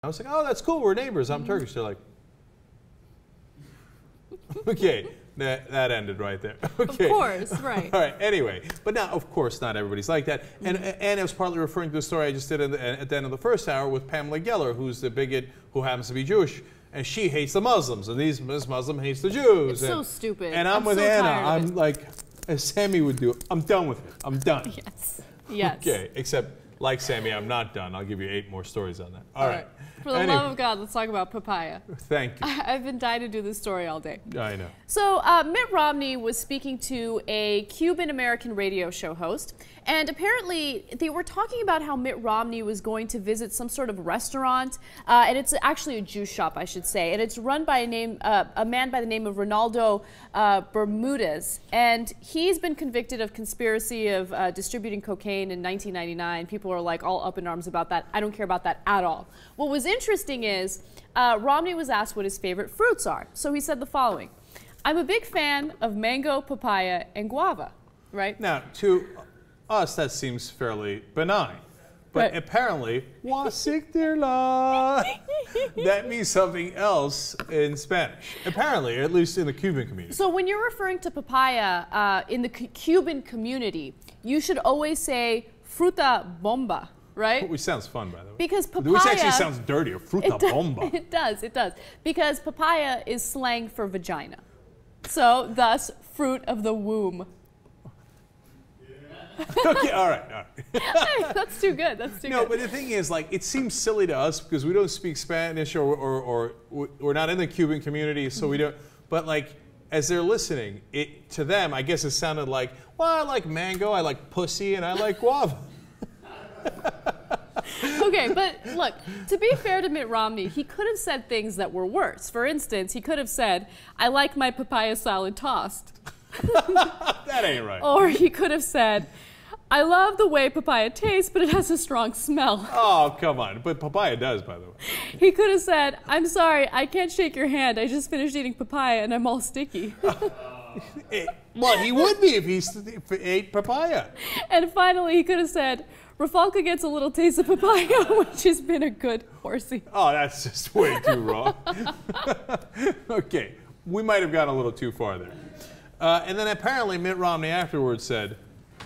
I was like, oh, that's cool. We're neighbors. I'm Turkish. They're like, okay. That ended right there. Okay. Of course, right. All right. Anyway, but now, of course, not everybody's like that. And I was partly referring to the story I just did at the end of the first hour with Pamela Geller, who's the bigot who happens to be Jewish, and she hates the Muslims, and this Muslim hates the Jews. It's so stupid. And I'm with Anna. I'm like, as Sammy would do, I'm done with it. I'm done. Yes. Yes. Okay. Except, like Sammy, I'm not done. I'll give you 8 more stories on that. All right. For the love of God, let's talk about Papaya. Thank you. I've been dying to do this story all day. I know. So Mitt Romney was speaking to a Cuban-American radio show host, and apparently they were talking about how Mitt Romney was going to visit some sort of restaurant, and it's actually a juice shop, I should say, and it's run by a man by the name of Ronaldo Bermudez, and he's been convicted of conspiracy of distributing cocaine in 1999. People are like all up in arms about that. I don't care about that at all. What was interesting is Romney was asked what his favorite fruits are. So he said the following: I'm a big fan of mango, papaya, and guava, right? Now, to us, that seems fairly benign. But apparently, that means something else in Spanish. Apparently, at least in the Cuban community. So when you're referring to papaya in the Cuban community, you should always say fruta bomba. Right? Which sounds fun, by the way. Because papaya... Which actually sounds dirty, a fruta bomba. It does, it does. Because papaya is slang for vagina. So, thus, fruit of the womb. Okay, all right. Hey, that's too good, that's too good. No, but the thing is, like, it seems silly to us because we don't speak Spanish or we're not in the Cuban community, so we don't... But, like, as they're listening, to them, I guess it sounded like, well, I like mango, I like pussy, and I like guava. Okay, but look, to be fair to Mitt Romney, he could have said things that were worse. For instance, he could have said, I like my papaya salad tossed. That ain't right. Or he could have said, I love the way papaya tastes, but it has a strong smell. Oh, come on. But papaya does, by the way. He could have said, I'm sorry, I can't shake your hand. I just finished eating papaya and I'm all sticky. Well, he would be if he ate papaya. And finally, he could have said, Rafalka gets a little taste of papaya, which has been a good horsey. Oh, that's just way too wrong. Okay, we might have gone a little too far there. And then apparently Mitt Romney afterwards said,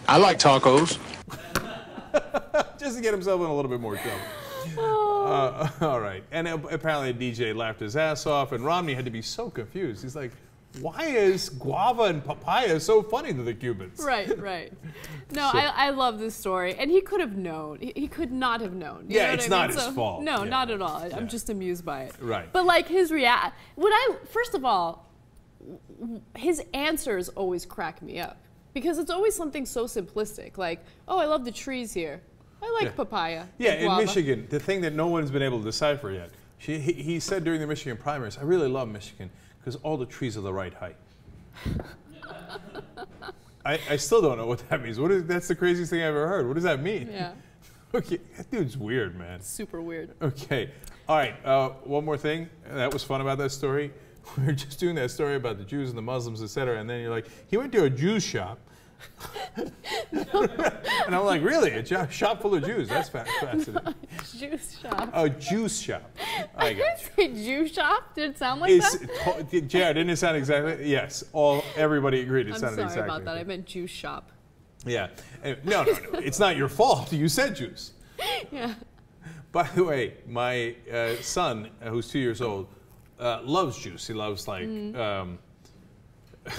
I like tacos. Just to get himself in a little bit more trouble. All right. And apparently DJ laughed his ass off, and Romney had to be so confused. He's like, why is guava and papaya so funny to the Cubans? Right, right. No, So- I love this story. And he could have known. He could not have known. You know Yeah, what it's I mean? not his fault. No, Yeah. not at all. I'm just amused by it. Right. But like his first of all, his answers always crack me up. Because it's always something so simplistic. Like, oh, I love the trees here. I like papaya. Yeah, and in guava. Michigan, the thing that no one's been able to decipher yet, he said during the Michigan primaries, I really love Michigan because all the trees are the right height. I still don't know what that means. That's the craziest thing I've ever heard. What does that mean? Yeah. Okay, that dude's weird, man. Super weird. Okay, all right, one more thing that was fun about that story. We were just doing that story about the Jews and the Muslims, etc., and then you're like, he went to a Jews shop. And I'm like, really? A shop full of Jews? That's fascinating. Juice shop. A juice shop. I got you. Say Jew shop? Did it sound like that? Jared, didn't it sound exactly? Yes. Everybody agreed it sounded exactly. I'm sorry about that. I meant juice shop. Yeah. No. It's not your fault. You said juice. Yeah. By the way, my son, who's 2 years old, loves juice. He loves like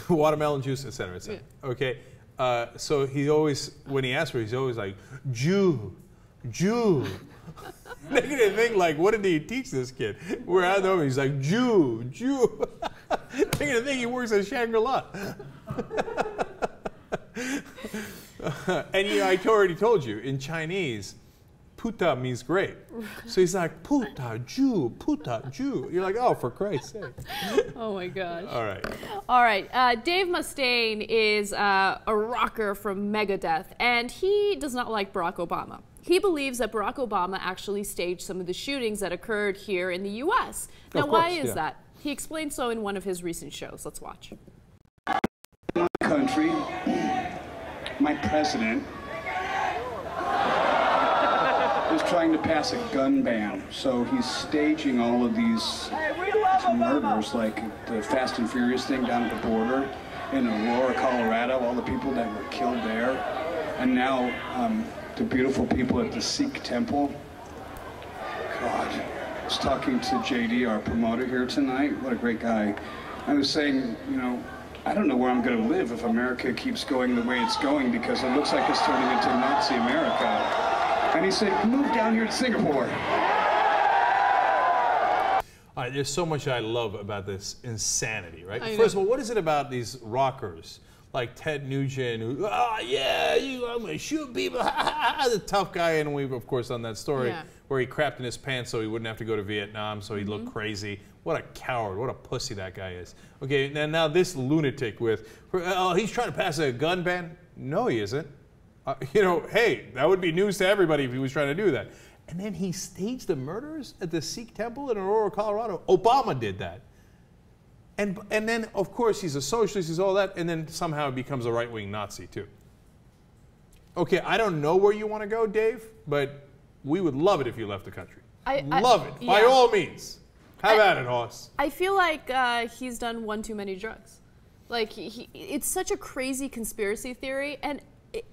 watermelon juice, etc., etc. Yeah. Okay. So he always, when he asks for it, he's always like, Jew. Making it think like, what did he teach this kid? We're out there, he's like, Jew. Making it think he works at Shangri-La. And I already told you, in Chinese, puta means great. So he's like, puta, Jew. You're like, oh, for Christ's sake. Oh my gosh. All right. All right. Dave Mustaine is a rocker from Megadeth, and he does not like Barack Obama. He believes that Barack Obama actually staged some of the shootings that occurred here in the U.S. Now, why is that? He explained so in one of his recent shows. Let's watch. My country, my president, is trying trying to pass a gun ban, so he's staging all of these murders, like the Fast and Furious thing down at the border in Aurora, Colorado, all the people that were killed there, and now the beautiful people at the Sikh temple. God, I was talking to JD, our promoter here tonight. What a great guy. I was saying, you know, I don't know where I'm going to live if America keeps going the way it's going, because it looks like it's turning into Nazi America. And he said, move down here to Singapore. All right, there's so much I love about this insanity, right? First of all, what is it about these rockers like Ted Nugent, who, yeah, I'm going to shoot people, the tough guy, and we've, of course, done that story where he crapped in his pants so he wouldn't have to go to Vietnam, so he'd look crazy. What a coward, what a pussy that guy is. Okay, now this lunatic with, he's trying to pass a gun ban? No, he isn't. You know, hey, that would be news to everybody if he was trying to do that. And then he staged the murders at the Sikh temple in Aurora, Colorado. Obama did that. And then, of course, he's a socialist, he's all that, and then somehow he becomes a right-wing Nazi, too. Okay, I don't know where you want to go, Dave, but we would love it if you left the country. Love it, by all means. Have at it, Hoss. I feel like he's done one too many drugs. Like, it's such a crazy conspiracy theory, and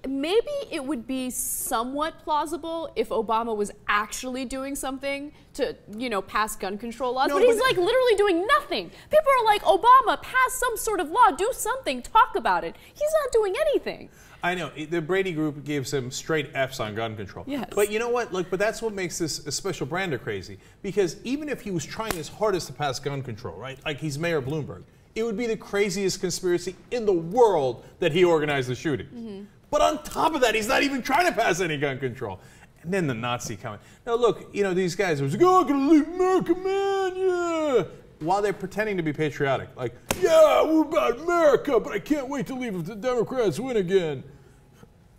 maybe it would be somewhat plausible if Obama was actually doing something to, you know, pass gun control laws, but he's like literally doing nothing. People are like, Obama, pass some sort of law, do something, talk about it. He's not doing anything. I know, the Brady group gave some straight F's on gun control. Yes. But you know what, look, but that's what makes this a special brand of crazy, because even if he was trying his hardest to pass gun control, right, like he's Mayor Bloomberg, it would be the craziest conspiracy in the world that he organized the shooting. But on top of that, he's not even trying to pass any gun control. And then the Nazi comment. Now look, you know, these guys are like, oh, I'm gonna leave America, man, yeah. While they're pretending to be patriotic. Like, yeah, we're about America, but I can't wait to leave if the Democrats win again.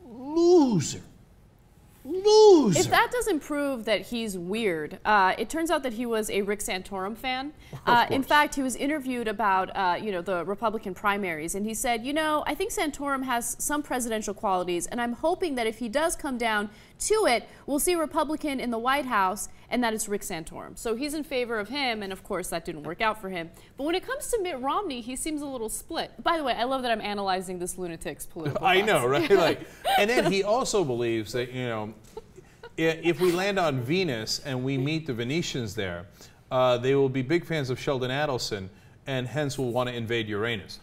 Loser. Loser. If that doesn't prove that he's weird, it turns out that he was a Rick Santorum fan. In fact, he was interviewed about you know, the Republican primaries, and he said, you know, I think Santorum has some presidential qualities, and I'm hoping that if he does come down to it, we'll see a Republican in the White House, and that it's Rick Santorum. So he's in favor of him, and of course that didn't work out for him. But when it comes to Mitt Romney, he seems a little split. By the way, I love that I'm analyzing this lunatic's political I know, right? Like, and then he also believes that, you know, if we land on Venus and we meet the Venetians there, they will be big fans of Sheldon Adelson, and hence will want to invade Uranus.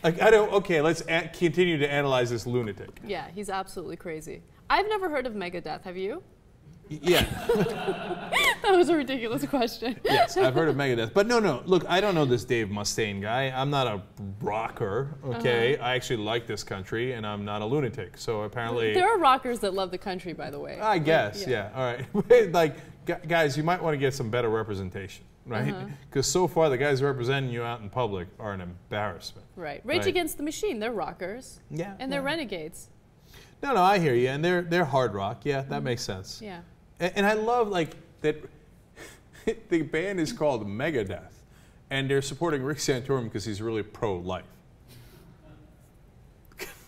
Like, I don't, okay, let's continue to analyze this lunatic. Yeah, he's absolutely crazy. I've never heard of Megadeth, have you? Yeah. That was a ridiculous question. Yes, I've heard of Megadeth. But no, look, I don't know this Dave Mustaine guy. I'm not a rocker, okay? I actually like this country, and I'm not a lunatic. So apparently... There are rockers that love the country, by the way. I guess, yeah. All right. Like, guys, you might want to get some better representation, right? Because so far, the guys representing you out in public are an embarrassment. Right. Rage Against the Machine, they're rockers. Yeah. And they're renegades. No, I hear you. And they're hard rock. Yeah, that makes sense. Yeah. And I love, like, that the band is called Megadeth, and they're supporting Rick Santorum because he's really pro-life.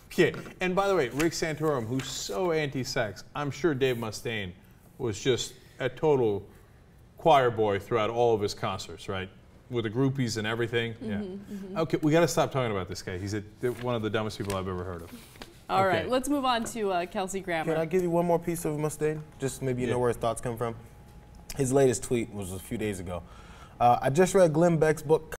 Okay, and by the way, Rick Santorum, who's so anti-sex, I'm sure Dave Mustaine was just a total choir boy throughout all of his concerts, right? With the groupies and everything. Okay, we got to stop talking about this guy. He's one of the dumbest people I've ever heard of. All right, let's move on to Kelsey Grammer. Can I give you one more piece of Mustaine? Just maybe you know where his thoughts come from. His latest tweet was a few days ago. I just read Glenn Beck's book,